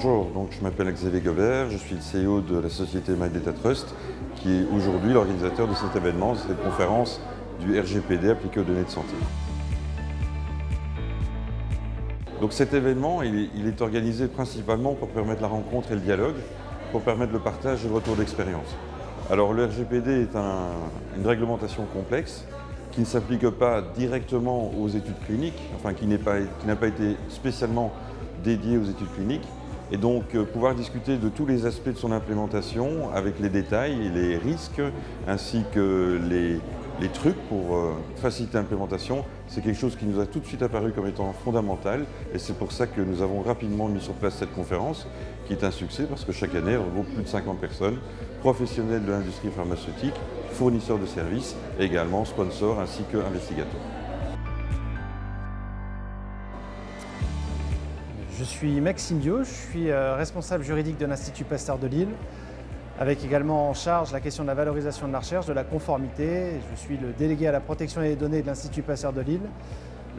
Bonjour, donc je m'appelle Xavier Gobert, je suis le CEO de la société MyDataTrust, qui est aujourd'hui l'organisateur de cet événement, de cette conférence du RGPD appliqué aux données de santé. Donc cet événement, il est organisé principalement pour permettre la rencontre et le dialogue, pour permettre le partage et le retour d'expérience. Alors le RGPD est une réglementation complexe qui ne s'applique pas directement aux études cliniques, enfin qui n'a pas été spécialement dédié aux études cliniques. Et donc pouvoir discuter de tous les aspects de son implémentation avec les détails et les risques ainsi que les trucs pour faciliter l'implémentation, c'est quelque chose qui nous a tout de suite apparu comme étant fondamental et c'est pour ça que nous avons rapidement mis sur place cette conférence qui est un succès parce que chaque année elle regroupe plus de 50 personnes, professionnels de l'industrie pharmaceutique, fournisseurs de services et également sponsors ainsi qu'investigateurs. Je suis Maxime Dio, je suis responsable juridique de l'Institut Pasteur de Lille, avec également en charge la question de la valorisation de la recherche, de la conformité. Je suis le délégué à la protection des données de l'Institut Pasteur de Lille,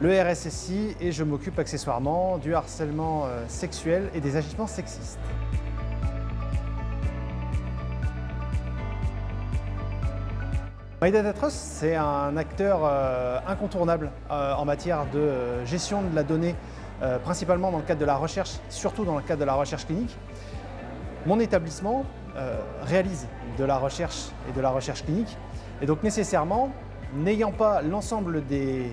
le RSSI, et je m'occupe accessoirement du harcèlement sexuel et des agissements sexistes. MyDataTrust, c'est un acteur incontournable en matière de gestion de la donnée, principalement dans le cadre de la recherche, surtout dans le cadre de la recherche clinique. Mon établissement réalise de la recherche et de la recherche clinique, et donc nécessairement, n'ayant pas l'ensemble des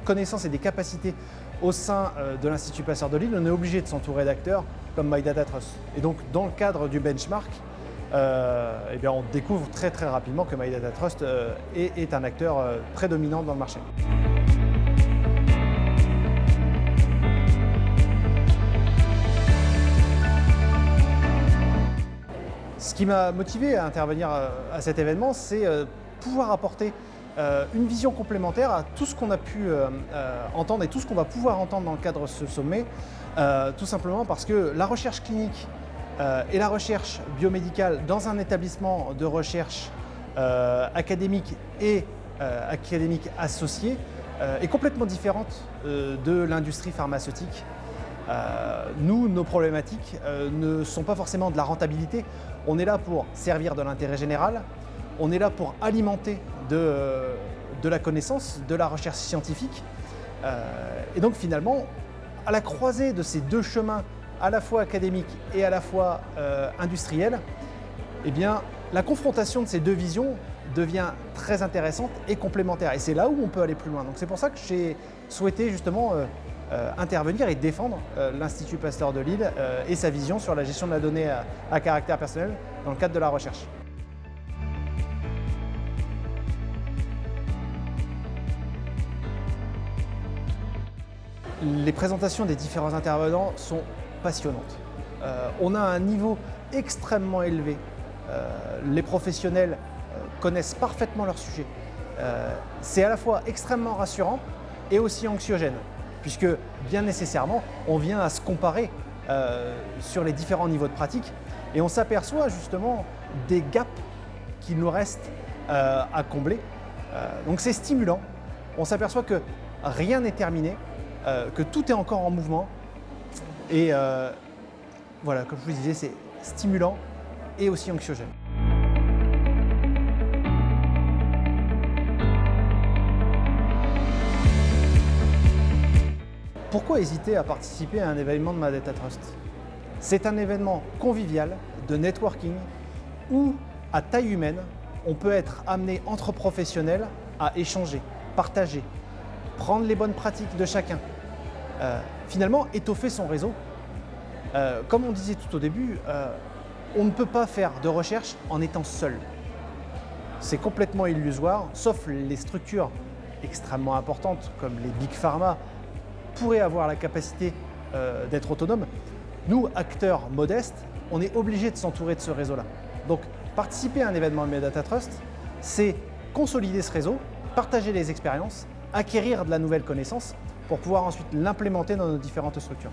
connaissances et des capacités au sein de l'Institut Pasteur de Lille, on est obligé de s'entourer d'acteurs comme MyDataTrust. Et donc dans le cadre du benchmark, on découvre très rapidement que MyDataTrust est un acteur prédominant dans le marché. Ce qui m'a motivé à intervenir à cet événement, c'est pouvoir apporter une vision complémentaire à tout ce qu'on a pu entendre et tout ce qu'on va pouvoir entendre dans le cadre de ce sommet, tout simplement parce que la recherche clinique et la recherche biomédicale dans un établissement de recherche académique et académique associé est complètement différente de l'industrie pharmaceutique. Nos problématiques ne sont pas forcément de la rentabilité. On est là pour servir de l'intérêt général, on est là pour alimenter de la connaissance, de la recherche scientifique. Et donc finalement, à la croisée de ces deux chemins, à la fois académique et à la fois industriel, la confrontation de ces deux visions devient très intéressante et complémentaire. Et c'est là où on peut aller plus loin. Donc c'est pour ça que j'ai souhaité justement intervenir et défendre l'Institut Pasteur de Lille et sa vision sur la gestion de la donnée à caractère personnel dans le cadre de la recherche. Les présentations des différents intervenants sont passionnantes. On a un niveau extrêmement élevé. Les professionnels connaissent parfaitement leur sujet. C'est à la fois extrêmement rassurant et aussi anxiogène, puisque bien nécessairement, on vient à se comparer sur les différents niveaux de pratique et on s'aperçoit justement des gaps qu'il nous reste à combler. Donc c'est stimulant, on s'aperçoit que rien n'est terminé, que tout est encore en mouvement et voilà, comme je vous disais, c'est stimulant et aussi anxiogène. Pourquoi hésiter à participer à un événement de MyDataTrust? C'est un événement convivial, de networking, où, à taille humaine, on peut être amené entre professionnels à échanger, partager, prendre les bonnes pratiques de chacun, finalement étoffer son réseau. Comme on disait tout au début, on ne peut pas faire de recherche en étant seul. C'est complètement illusoire, sauf les structures extrêmement importantes comme les Big Pharma, pourrait avoir la capacité d'être autonome. Nous, acteurs modestes, on est obligé de s'entourer de ce réseau-là. Donc, participer à un événement de MyDataTrust, c'est consolider ce réseau, partager les expériences, acquérir de la nouvelle connaissance pour pouvoir ensuite l'implémenter dans nos différentes structures.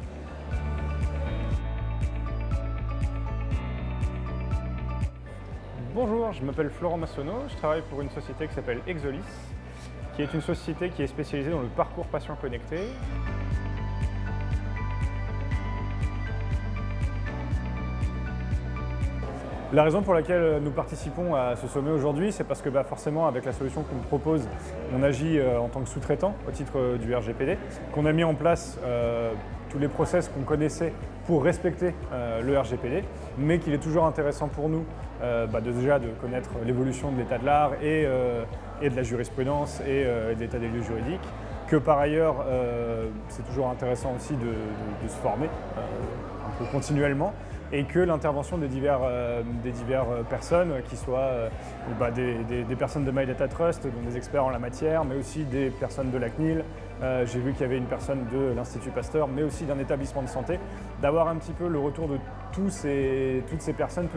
Bonjour, je m'appelle Florent Massonneau, je travaille pour une société qui s'appelle Exolis, qui est une société qui est spécialisée dans le parcours patient connecté. La raison pour laquelle nous participons à ce sommet aujourd'hui, c'est parce que forcément, avec la solution qu'on propose, on agit en tant que sous-traitant au titre du RGPD, qu'on a mis en place tous les process qu'on connaissait pour respecter le RGPD, mais qu'il est toujours intéressant pour nous déjà de connaître l'évolution de l'état de l'art et de la jurisprudence et de l'état des lieux juridiques, que par ailleurs c'est toujours intéressant aussi de se former un peu continuellement, et que l'intervention des diverses personnes, qui soient des personnes de My Data Trust, donc des experts en la matière, mais aussi des personnes de la CNIL, j'ai vu qu'il y avait une personne de l'Institut Pasteur, mais aussi d'un établissement de santé, d'avoir un petit peu le retour de toutes ces personnes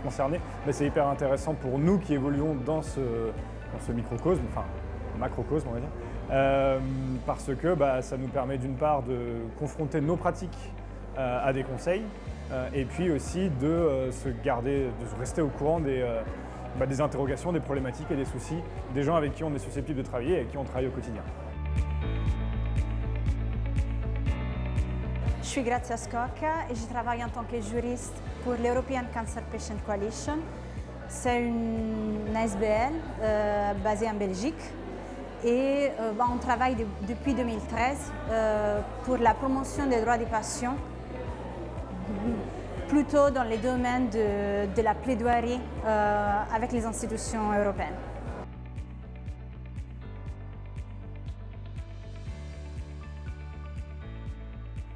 concernées. C'est hyper intéressant pour nous qui évoluons dans ce microcosme, enfin macrocosme on va dire, parce que ça nous permet d'une part de confronter nos pratiques à des conseils, et puis aussi de se rester au courant des interrogations, des problématiques et des soucis des gens avec qui on est susceptible de travailler et avec qui on travaille au quotidien. Je suis Grazia Scocca et je travaille en tant que juriste pour l'European Cancer Patient Coalition. C'est une ASBL basée en Belgique et on travaille depuis 2013 pour la promotion des droits des patients, plutôt dans les domaines de la plaidoirie avec les institutions européennes.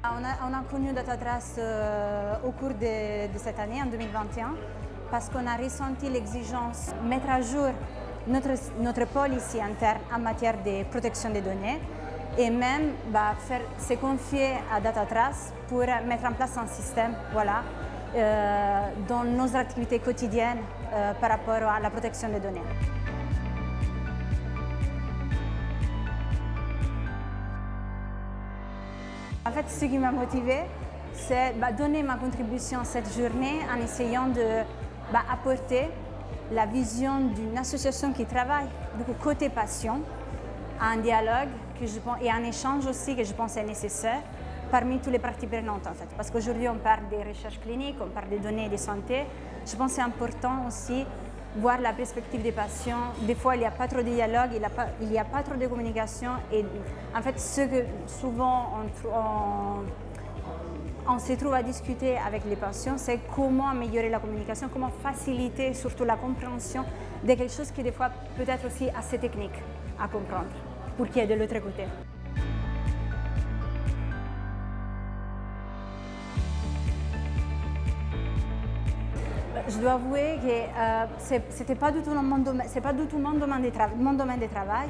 On a connu Data Trust au cours de cette année, en 2021, parce qu'on a ressenti l'exigence de mettre à jour notre policy interne en matière de protection des données et même se confier à Data Trust pour mettre en place un système dans nos activités quotidiennes par rapport à la protection des données. En fait, ce qui m'a motivée, c'est donner ma contribution à cette journée en essayant d'apporter la vision d'une association qui travaille côté patient, un dialogue et un échange aussi que je pense est nécessaire parmi toutes les parties prenantes en fait. Parce qu'aujourd'hui on parle des recherches cliniques, on parle des données de santé. Je pense que c'est important aussi voir la perspective des patients. Des fois il n'y a pas trop de dialogue, il n'y a pas trop de communication et en fait ce que souvent on se trouve à discuter avec les patients, c'est comment améliorer la communication, comment faciliter surtout la compréhension de quelque chose qui des fois peut être aussi assez technique à comprendre pour qui est de l'autre côté. Je dois avouer que c'était pas du tout mon domaine de travail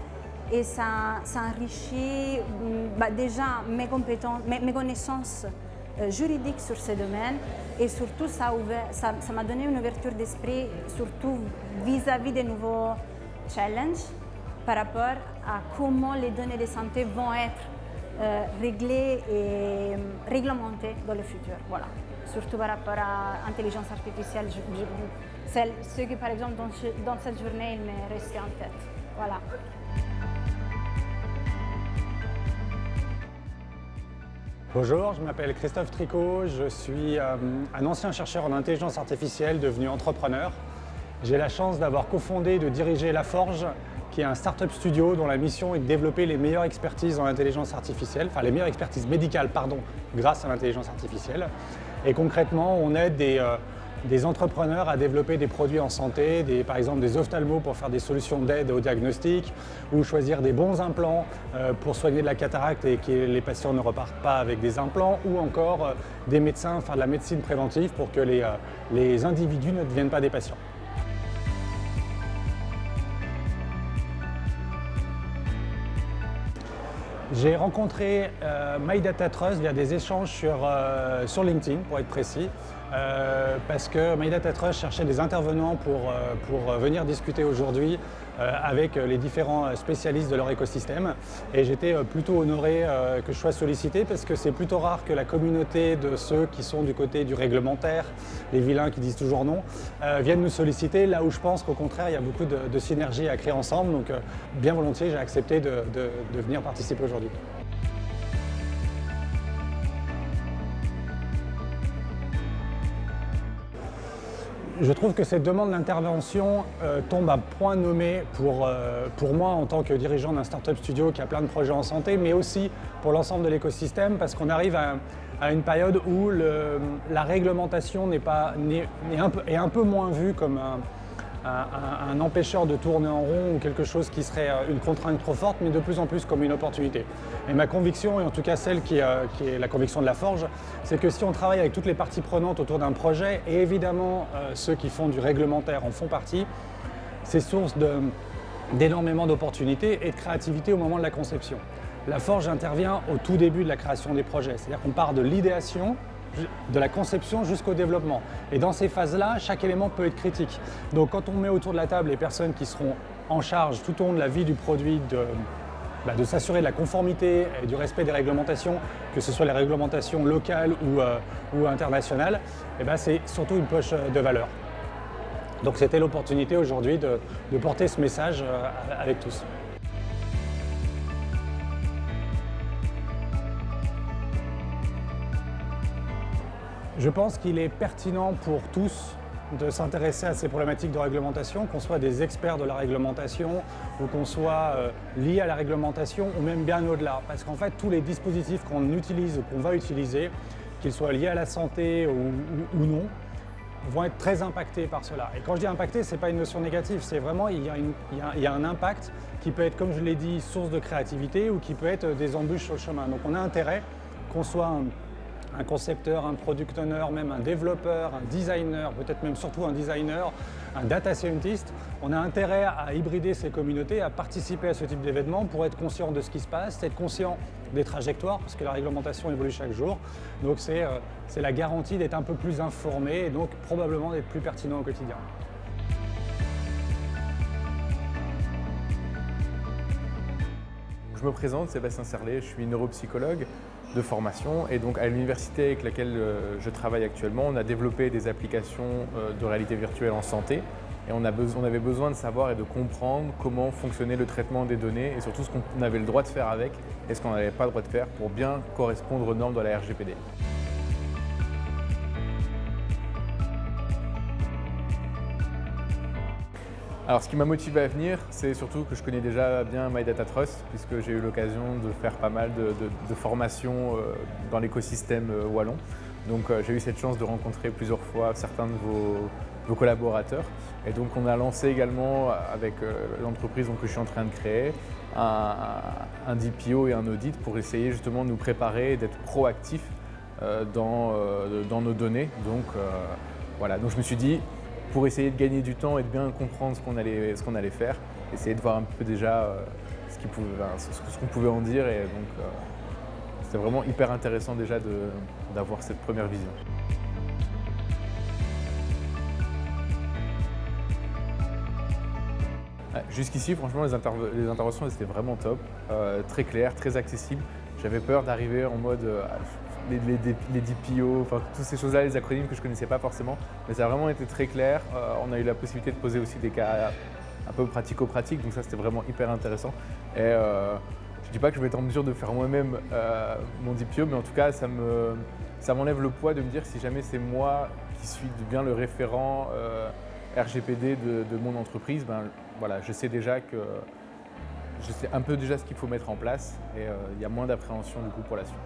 et ça enrichit déjà mes compétences, mes connaissances juridiques sur ce domaine et surtout ça m'a donné une ouverture d'esprit surtout vis-à-vis des nouveaux challenges par rapport à comment les données de santé vont être réglées et réglementées dans le futur. Voilà. Surtout par rapport à l'intelligence artificielle, c'est ce que par exemple dans cette journée il m'est resté en tête. Voilà. Bonjour, je m'appelle Christophe Tricot, je suis un ancien chercheur en intelligence artificielle devenu entrepreneur. J'ai la chance d'avoir cofondé et de diriger La Forge, qui est un start-up studio dont la mission est de développer les meilleures expertises en intelligence artificielle, enfin les meilleures expertises médicales, grâce à l'intelligence artificielle. Et concrètement, on aide des entrepreneurs à développer des produits en santé, par exemple des ophtalmos pour faire des solutions d'aide au diagnostic, ou choisir des bons implants pour soigner de la cataracte et que les patients ne repartent pas avec des implants, ou encore des médecins faire de la médecine préventive pour que les individus ne deviennent pas des patients. J'ai rencontré My Data Trust via des échanges sur LinkedIn, pour être précis, parce que My Data Trust cherchait des intervenants pour venir discuter aujourd'hui avec les différents spécialistes de leur écosystème. Et j'étais plutôt honoré que je sois sollicité parce que c'est plutôt rare que la communauté de ceux qui sont du côté du réglementaire, les vilains qui disent toujours non, viennent nous solliciter, là où je pense qu'au contraire il y a beaucoup de synergie à créer ensemble. Donc bien volontiers j'ai accepté de venir participer aujourd'hui. Je trouve que cette demande d'intervention tombe à point nommé pour moi en tant que dirigeant d'un startup studio qui a plein de projets en santé, mais aussi pour l'ensemble de l'écosystème, parce qu'on arrive à une période où la réglementation est un peu moins vue comme un empêcheur de tourner en rond ou quelque chose qui serait une contrainte trop forte, mais de plus en plus comme une opportunité. Et ma conviction, et en tout cas celle qui est la conviction de la Forge, c'est que si on travaille avec toutes les parties prenantes autour d'un projet, et évidemment ceux qui font du réglementaire en font partie, c'est source d'énormément d'opportunités et de créativité au moment de la conception. La Forge intervient au tout début de la création des projets, c'est-à-dire qu'on part de l'idéation, de la conception jusqu'au développement. Et dans ces phases-là, chaque élément peut être critique. Donc quand on met autour de la table les personnes qui seront en charge tout au long de la vie du produit de s'assurer de la conformité et du respect des réglementations, que ce soit les réglementations locales ou internationales, c'est surtout une poche de valeur. Donc c'était l'opportunité aujourd'hui de porter ce message avec tous. Je pense qu'il est pertinent pour tous de s'intéresser à ces problématiques de réglementation, qu'on soit des experts de la réglementation ou qu'on soit lié à la réglementation ou même bien au-delà. Parce qu'en fait, tous les dispositifs qu'on utilise ou qu'on va utiliser, qu'ils soient liés à la santé ou non, vont être très impactés par cela. Et quand je dis impacté, ce n'est pas une notion négative, c'est vraiment il y a un impact qui peut être, comme je l'ai dit, source de créativité ou qui peut être des embûches sur le chemin. Donc on a intérêt qu'on soit un concepteur, un product owner, même un développeur, un designer, peut-être même surtout un designer, un data scientist, on a intérêt à hybrider ces communautés, à participer à ce type d'événements pour être conscient de ce qui se passe, être conscient des trajectoires, parce que la réglementation évolue chaque jour. Donc c'est la garantie d'être un peu plus informé et donc probablement d'être plus pertinent au quotidien. Je me présente, Sébastien Serlet, je suis neuropsychologue de formation et donc à l'université avec laquelle je travaille actuellement, on a développé des applications de réalité virtuelle en santé et on avait besoin de savoir et de comprendre comment fonctionnait le traitement des données et surtout ce qu'on avait le droit de faire avec et ce qu'on n'avait pas le droit de faire pour bien correspondre aux normes de la RGPD. Alors ce qui m'a motivé à venir, c'est surtout que je connais déjà bien My Data Trust puisque j'ai eu l'occasion de faire pas mal de formations dans l'écosystème wallon. Donc j'ai eu cette chance de rencontrer plusieurs fois certains de vos collaborateurs. Et donc on a lancé également avec l'entreprise que je suis en train de créer un DPO et un audit pour essayer justement de nous préparer et d'être proactifs dans nos données. Donc voilà, donc je me suis dit, pour essayer de gagner du temps et de bien comprendre ce qu'on allait faire, essayer de voir un peu déjà ce qu'on pouvait en dire. Et donc c'était vraiment hyper intéressant déjà d'avoir cette première vision. Jusqu'ici, franchement, les interventions étaient vraiment top, très claires, très accessibles. J'avais peur d'arriver en mode les DPO, enfin toutes ces choses-là, les acronymes que je ne connaissais pas forcément, mais ça a vraiment été très clair. On a eu la possibilité de poser aussi des cas un peu pratico-pratiques, donc ça c'était vraiment hyper intéressant. Et je ne dis pas que je vais être en mesure de faire moi-même mon DPO, mais en tout cas ça m'enlève le poids de me dire si jamais c'est moi qui suis bien le référent RGPD de mon entreprise, ben voilà, je sais un peu déjà ce qu'il faut mettre en place et il y a moins d'appréhension du coup pour la suite.